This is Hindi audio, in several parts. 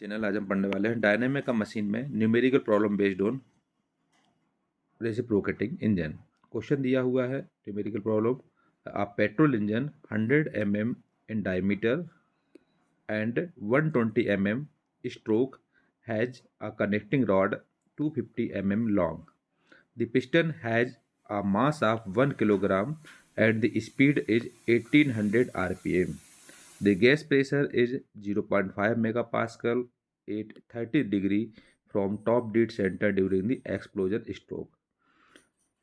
चैनल आज हम पढ़ने वाले हैं डायनेमिक मशीन में numerical problem based on reciprocating engine. Question दिया हुआ है numerical problem. A petrol engine 100 mm in diameter and 120 mm stroke has a connecting rod 250 mm long. The piston has a mass of 1 kilogram and the speed is 1800 rpm. The gas pressure is 0.5 megapascal at 30 degree from top dead center during the explosion stroke.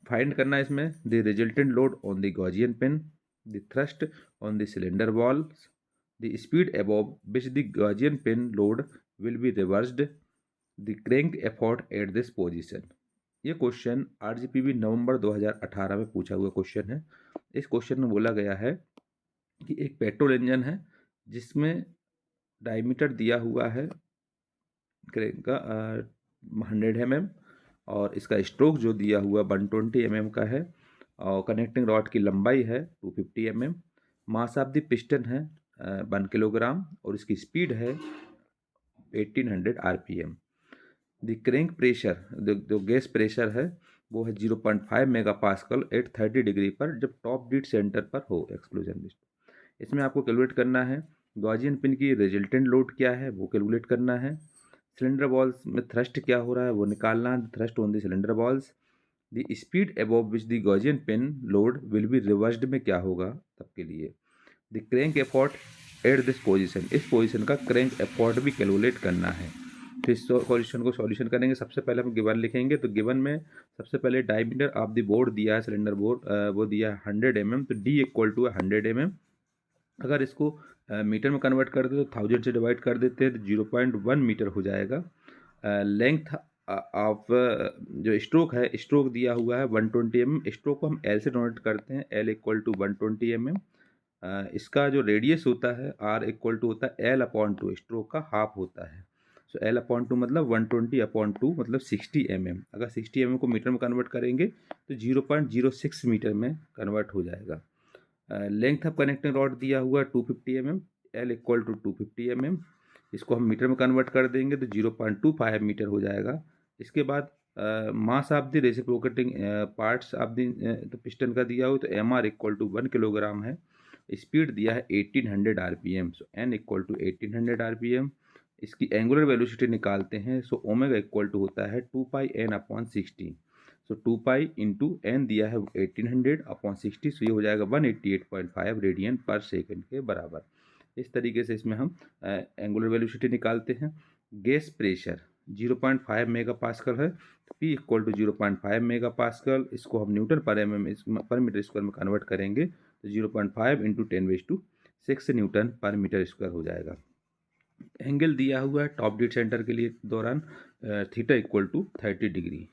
Find करना है इसमें the resultant load on the gudgeon pin, the thrust on the cylinder wall, the speed above which the gudgeon pin load will be reversed, the crank effort at this position. ये क्वेश्चन आरजीपीवी नवंबर 2018 में पूछा हुआ क्वेश्चन है। इस क्वेश्चन में बोला गया है कि एक पेट्रोल इंजन है जिसमें डायमीटर दिया हुआ है क्रैंक का 100 mm और इसका स्ट्रोक जो दिया हुआ 120 mm का है और कनेक्टिंग रॉड की लंबाई है 250 mm। Mass of the piston है 1 किलोग्राम और इसकी स्पीड है 1800 rpm। द क्रैंक प्रेशर जो गैस प्रेशर है वो है 0.5 मेगापास्कल एट 30 डिग्री पर जब टॉप डीड सेंटर पर हो एक्सप्लोजन। इसमें आपको कैलकुलेट करना है गॉजियन पिन की रिजल्टेंट लोड क्या है वो कैलकुलेट करना है, सिलेंडर बॉल्स में थ्रस्ट क्या हो रहा है वो निकालना है, thrust on the cylinder balls, the speed above which the gudgeon pin load will be reversed में क्या होगा तब के लिए, the crank effort at this position, इस पोजीशन का क्रैंक एफर्ट भी कैलकुलेट करना है। फिर क्वेश्चन को सॉल्यूशन करेंगे। सबसे पहले हम गिवन लिखेंगे तो गिवन में सबसे पहले डायमीटर ऑफ द बोर्ड दिया है सिलेंडर बोर्ड वो दिया है 100 mm, तो डी इक्वल टू 100 mm। अगर इसको मीटर में कन्वर्ट कर दे तो 1000 से डिवाइड कर देते हैं तो 0.1 मीटर हो जाएगा। लेंथ ऑफ जो स्ट्रोक है, स्ट्रोक दिया हुआ है 120 mm, स्ट्रोक को हम एल से डोनेट करते हैं, एल इक्वल टू 120 mm। इसका जो रेडियस होता है आर इक्वल टू होता है एल अपॉन टू, स्ट्रोक का हाफ होता है। सो एल अपॉन टू मतलब 120 अपॉन टू मतलब 60 mm। अगर 60 mm को मीटर में कन्वर्ट करेंगे तो 0.06 मीटर में कन्वर्ट हो जाएगा। लेंथ ऑफ कनेक्टिंग रॉड दिया हुआ 250 mm, L equal to 250 mm। इसको हम मीटर में कन्वर्ट कर देंगे तो 0.25 मीटर हो जाएगा। इसके बाद mass of the reciprocating parts of the piston का दिया हो तो M R equal to 1 kilogram है, स्पीड दिया है 1800 rpm, so N equal to 1800 rpm। इसकी एंगुलर वेलोसिटी निकालते हैं सो ओमेगा इक्वल टू होता है 2 pi N upon 60, so 2 pi into N दिया है 1800 अपॉन 60, सो ये हो जाएगा 188.5 रेडियन पर सेकेंड के बराबर। इस तरीके से इसमें हम एंगुलर वेलोसिटी निकालते हैं। गैस प्रेशर 0.5 मेगापास्कल है, P इक्वल टू 0.5 मेगापास्कल, इसको हम न्यूटन पर एम पर मीटर स्क्वायर में कन्वर्ट करेंगे तो 0.5 into 10⁻6 newton per metre square हो जाएगा। एंगल दिया हुआ है टॉप डीड सेंटर के लिए दौरान थीटा इक्वल टू 30 डिग्री।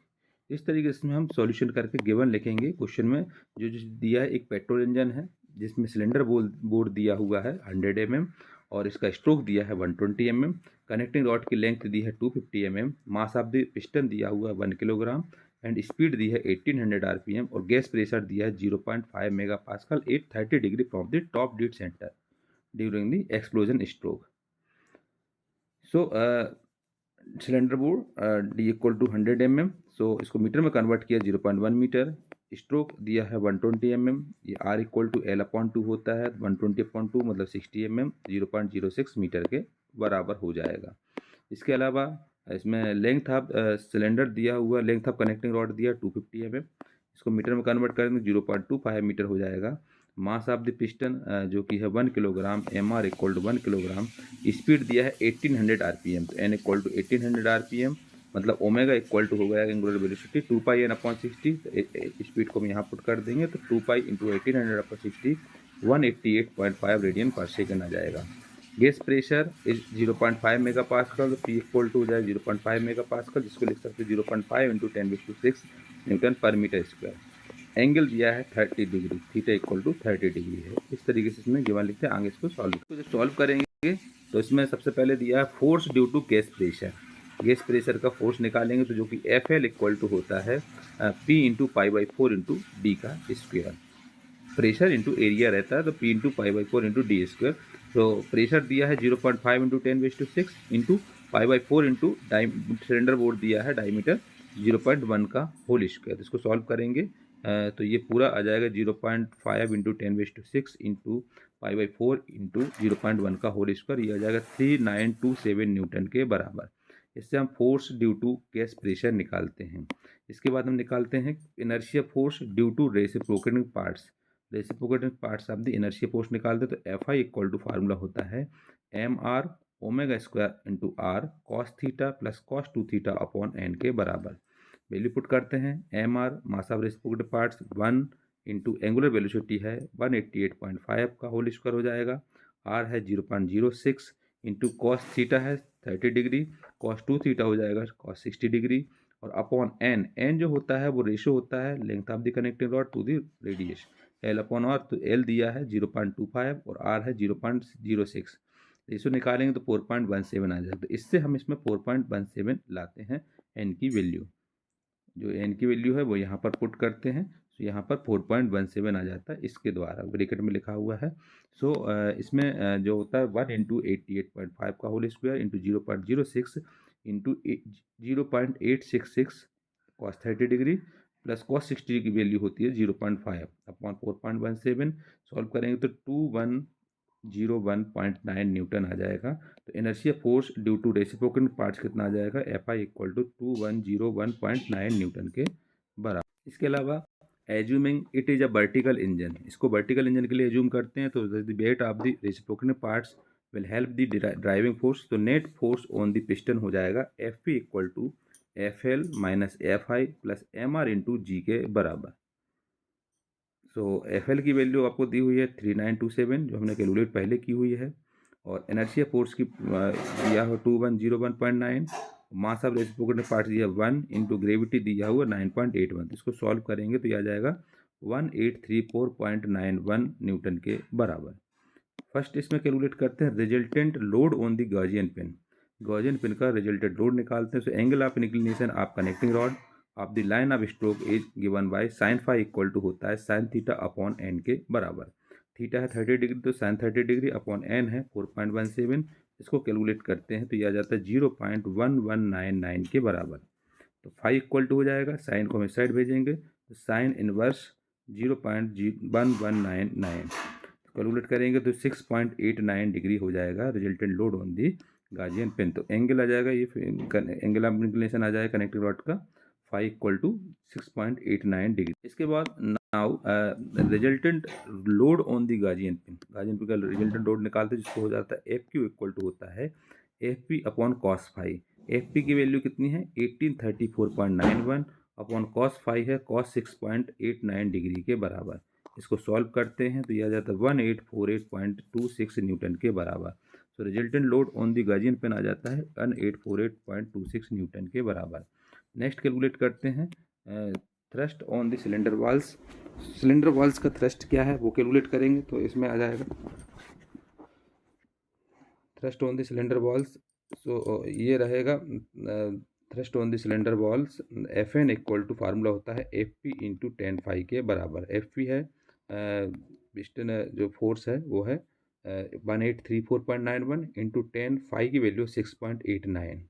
इस तरीके से हम सॉल्यूशन करके गिवन लिखेंगे। क्वेश्चन में जो जो दिया है एक पेट्रोल इंजन है जिसमें सिलेंडर बोर्ड दिया हुआ है 100 mm और इसका स्ट्रोक दिया है 120 mm, कनेक्टिंग रॉड की लेंथ दी है 250 mm, mass of the piston दिया हुआ है 1 किलोग्राम एंड स्पीड दी है 1800 rpm और गैस प्रेशर दिया है 0.5 megapascal at 30 degree from the top dead centre during the explosion stroke. So cylinder bore D equal to 100 mm, सो इसको मीटर में कन्वर्ट किया 0.1 मीटर, स्ट्रोक दिया है 120 mm, ये R equal to L upon two होता है 120 अपॉन टू मतलब 60 mm, 0.06 मीटर के बराबर हो जाएगा। इसके अलावा इसमें लेंथ ऑफ सिलेंडर दिया हुआ, लेंथ ऑफ कनेक्टिंग रॉड दिया 250 mm, इसको मीटर में कन्वर्ट करेंगे 0.25 मीटर हो जाएगा। मास ऑफ द पिस्टन जो कि है 1 kilogram, M R equal to 1 kilogram, speed दिया है 1800 rpm, तो एन इक्वल टू 1800 rpm मतलब ओमेगा इक्वल टू हो गया angular velocity 2 pi N upon 60, speed को हम यहाँ पुट कर देंगे तो 2 pi into 1800 upon 60 188.5 radian per second आ जाएगा। Gas pressure is 0.5 mega pascal, P equal to हो जाए 0.5 मेगा पास्कल, जिसको लिख सकते हैं 0.5 into 10⁻6 newton per metre square. Angle दिया है 30 degree, theta equal to 30 degree है। इस तरीके से इसमें गिवन लिखते हैं। आगे इसको सॉल्व करेंगे तो इसमें सबसे पहले दिया है force due to gas pressure. Gas pressure का फोर्स निकालेंगे तो जो कि एफ एल इक्वल टू होता है P into pi by 4 into D का स्क्वायर। प्रेशर इंटू एरिया रहता है तो P into pi by 4 into D square. तो प्रेशर दिया है 0.5 into 10⁻6 into π/4 into cylinder bore दिया है डायमीटर 0.1 का होल स्क्वायर। तो इसको सॉल्व करेंगे तो ये पूरा आ जाएगा 0.5 इंटू 10⁶ इंटू π/4 इंटू 0.1 का होल स्क्वायर। ये आ जाएगा 3927 न्यूटन के बराबर। इससे हम force due to gas pressure निकालते हैं। इसके बाद हम निकालते हैं inertia force due to reciprocating parts. Reciprocating parts of the inertia force निकालते हैं तो Fi इक्वल टू फार्मूला होता है mr omega square into R cos theta plus cos 2 theta upon N के बराबर। वैल्यू पुट करते हैं mr mass of reciprocating parts 1 into angular velocity है 188.5 का होल स्क्वायर हो जाएगा। r है 0.06 इंटू कॉस थीटा है 30 डिग्री, कॉस 2 थीटा हो जाएगा कॉस 60 डिग्री, और अपॉन एन जो होता है वो रेशो होता है length of the connecting rod to the radius. L upon R, तो एल दिया है 0.25 और आर है 0.06। रेशो निकालेंगे तो 4.17 आ जाएगा। तो इससे हम इसमें 4.17 लाते हैं एन की वैल्यू। जो एन की वैल्यू है वो यहाँ पर पुट करते हैं तो यहाँ पर 4.17 आ जाता है इसके द्वारा, ब्रैकेट में लिखा हुआ है। सो इसमें जो होता है 1 इंटू 88.5 का whole square into 0.06 into 0.866 cos 30 degree plus cos 60 की वैल्यू होती है 0.5 अपॉन 4.17। सॉल्व करेंगे तो 2101.9 न्यूटन आ जाएगा। तो inertia force due to reciprocating parts कितना आ जाएगा Fi इक्वल टू 2101.9 न्यूटन के बराबर। इसके अलावा assuming it is a vertical engine, इसको वर्टिकल इंजन के लिए एज्यूम करते हैं तो the weight of the reciprocating parts will help the driving force. तो net force on the piston हो जाएगा Fp equal to Fl minus Fi plus Mr into G के बराबर। सो Fl की वैल्यू आपको दी हुई है 3927 जो हमने कैलकुलेट पहले की हुई है, और इनर्शिया फोर्स की दिया हुआ 2101.9, मास ऑफ रेसिप्रोकेटिंग पार्ट दिया 1 इंटू ग्रेविटी दिया हुआ 9.81। इसको सॉल्व करेंगे तो यह आ जाएगा 1834.91 न्यूटन के बराबर। फर्स्ट इसमें कैलकुलेट करते हैं resultant load on the gudgeon pin. Gudgeon pin का रिजल्टेंट लोड निकालते हैं। So angle of inclination of connecting rod of the line of stroke is given by sine phi equal to होता है साइन थीटा अपॉन एन के बराबर। थीटा है 30 डिग्री तो साइन 30 डिग्री अपॉन एन है 4.17। इसको कैलकुलेट करते हैं तो यह आ जाता है 0.1199 के बराबर। तो फाई इक्वल टू हो जाएगा, साइन को हम इस साइड भेजेंगे तो साइन इनवर्स 0.1199 कैलकुलेट करेंगे तो 6.89 डिग्री हो जाएगा resultant load on the gudgeon pin. तो एंगल आ जाएगा, ये एंगल ऑफ इंक्लिनेशन आ जाएगा कनेक्टिंग रॉड का फाई इक्वल टू 6.89 डिग्री। इसके बाद now resultant load on the gudgeon pin का रिजल्टेंट लोड निकालते हैं जिसको हो जाता है एफ क्यू इक्वल टू होता है Fp upon cos phi. Fp की वैल्यू कितनी है 1834.91 अपॉन कॉस फाई है कॉस 6.89 डिग्री के बराबर। इसको सॉल्व करते हैं तो यह आ जाता है 1848.26 न्यूटन के बराबर। So resultant load on the gudgeon pin आ जाता है 1848.26 न्यूटन के बराबर। नेक्स्ट कैलकुलेट करते हैं thrust on the cylinder walls. Cylinder walls का थ्रस्ट क्या है वो कैलकुलेट करेंगे तो इसमें आ जाएगा thrust on the cylinder walls. So ये रहेगा thrust on the cylinder walls Fn equal to formula होता है Fp इंटू 10 फाई के बराबर। Fp है पिस्टन जो फोर्स है वो है 1834.91 इंटू 10 फाई की वैल्यू 6.89।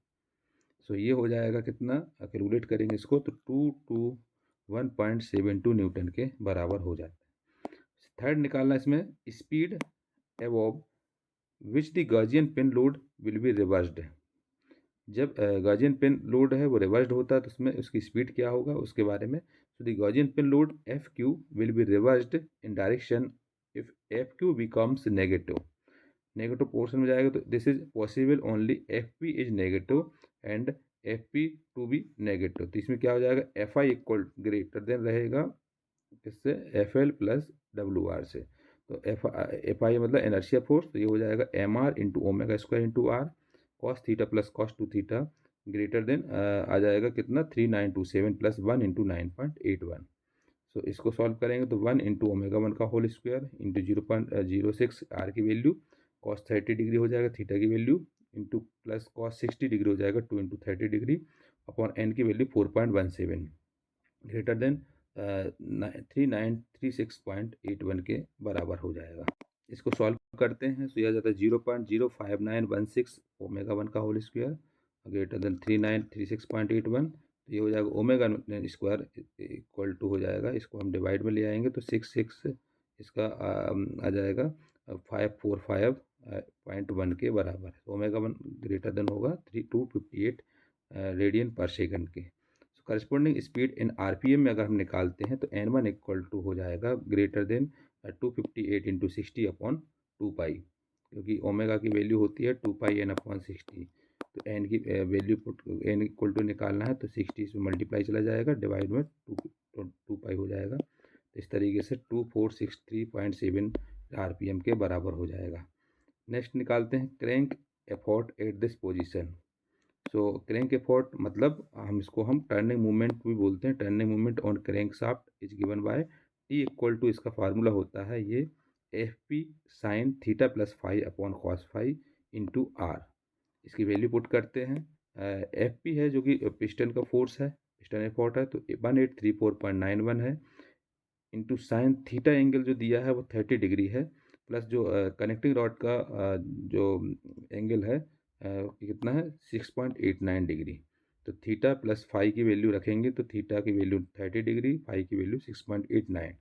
सो ये हो जाएगा कितना, कैलकुलेट करेंगे इसको तो 221.72 न्यूटन के बराबर हो जाता है। थर्ड निकालना इसमें speed above which the gudgeon pin load will be reversed. जब गार्जियन पिन लोड है वो रिवर्स्ड होता है तो उसमें उसकी स्पीड क्या होगा उसके बारे में। So the gudgeon pin load F Q will be reversed in direction if F Q becomes negative portion में जाएगा। तो this is possible only F P is negative and F P to be negative. तो इसमें क्या हो जाएगा F I equal greater than रहेगा इससे F L plus W R से। तो एफ आई मतलब इनर्शिया फोर्स, तो ये हो जाएगा M R into omega square into R cos theta plus cos 2 theta greater than आ जाएगा कितना 3927 प्लस 1 इंटू 9.81। सो इसको सॉल्व करेंगे तो 1 इंटू ओमेगा 1 का होल स्क्वायर इंटू 0.06 आर की वैल्यू कॉस 30 डिग्री हो जाएगा थीटा की value into plus cos 60 degree हो जाएगा 2 इंटू 30 डिग्री अपॉन एन की वैल्यू 4.17 ग्रेटर देन 3936.81 के बराबर हो जाएगा। इसको सॉल्व करते हैं तो यह जाता है 0.05916 ओमेगा 1 का होल स्क्वायर ग्रेटर देन 3936.81, तो ये हो जाएगा ओमेगा स्क्वायर इक्वल टू हो जाएगा, इसको हम डिवाइड में ले आएंगे तो 66 इसका आ जाएगा 545.1 के बराबर। ओमेगा 1 ग्रेटर देन होगा 258 रेडियन पर सेकंड के। सो करस्पॉन्डिंग स्पीड इन आरपीएम में अगर हम निकालते हैं तो n1 इक्वल टू हो जाएगा ग्रेटर देन 258 इंटू 60/2 पाई, क्योंकि ओमेगा की वैल्यू होती है 2 पाई n/60। तो एन की value put N equal to निकालना है तो 60 से मल्टीप्लाई चला जाएगा, डिवाइड में 2 पाई हो जाएगा। तो इस तरीके से 2463.7 आरपीएम के बराबर हो जाएगा। नेक्स्ट निकालते हैं crank effort at this position. So crank effort मतलब हम टर्निंग मूवमेंट भी बोलते हैं। Turning movement on crankshaft is given by T equal to, इसका फार्मूला होता है ये F P sine theta plus five upon cos five into R. इसकी वैल्यू पुट करते हैं। एफ पी है जो कि पिस्टन का फोर्स है, पिस्टन एफर्ट है, तो 1834.91 है, इंटू साइन थीटा एंगल जो दिया है वो 30 डिग्री है, प्लस जो कनेक्टिंग रॉड का जो एंगल है कितना है 6.89 डिग्री। तो थीटा प्लस फाई की वैल्यू रखेंगे तो थीटा की वैल्यू 30 डिग्री, फाई की वैल्यू 6.89,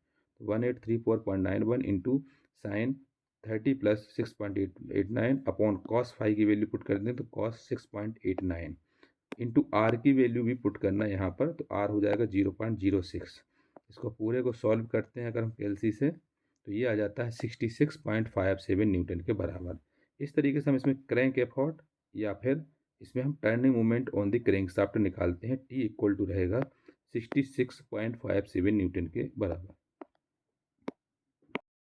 तो 1834.91 into sine 30 plus 6.89 upon cos phi की वैल्यू पुट कर दें तो कॉस 6.89 इंटू आर की वैल्यू भी पुट करना है यहाँ पर, तो आर हो जाएगा 0.06। इसको पूरे को सॉल्व करते हैं अगर हम कैलसी से तो ये आ जाता है 66.57 न्यूटन के बराबर। इस तरीके से हम इसमें क्रैंक एफर्ट या फिर इसमें हम turning moment on the crank shaft निकालते हैं। टी इक्वल टू रहेगा 66.57 न्यूटन के बराबर।